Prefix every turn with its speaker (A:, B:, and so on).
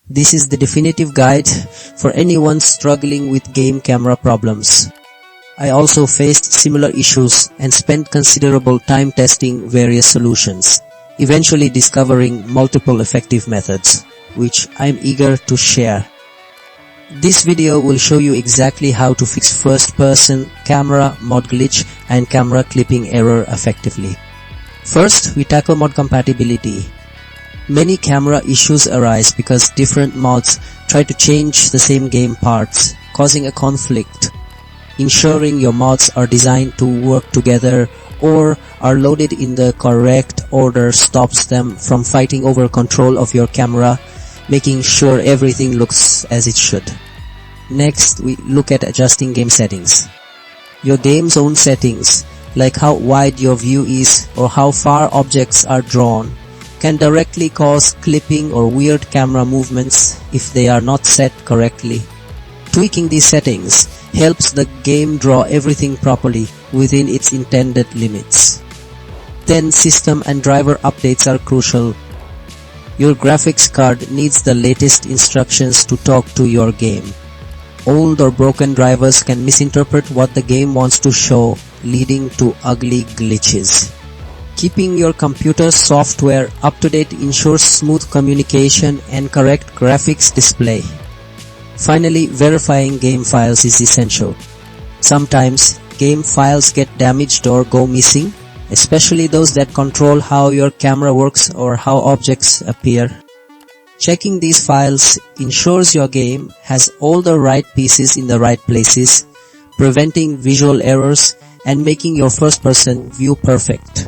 A: This is the definitive guide for anyone struggling with game camera problems. I also faced similar issues and spent considerable time testing various solutions, eventually discovering multiple effective methods, which I'm eager to share. This video will show you exactly how to fix first-person camera mod glitch and camera clipping error effectively. First, we tackle mod compatibility. Many camera issues arise because different mods try to change the same game parts, causing a conflict. Ensuring your mods are designed to work together or are loaded in the correct order stops them from fighting over control of your camera, making sure everything looks as it should. Next, we look at adjusting game settings. Your game's own settings, like how wide your view is or how far objects are drawn, can directly cause clipping or weird camera movements if they are not set correctly. Tweaking these settings helps the game draw everything properly within its intended limits. Then system and driver updates are crucial. Your graphics card needs the latest instructions to talk to your game. Old or broken drivers can misinterpret what the game wants to show, leading to ugly glitches. Keeping your computer's software up to date ensures smooth communication and correct graphics display. Finally, verifying game files is essential. Sometimes, game files get damaged or go missing, especially those that control how your camera works or how objects appear. Checking these files ensures your game has all the right pieces in the right places, preventing visual errors and making your first-person view perfect.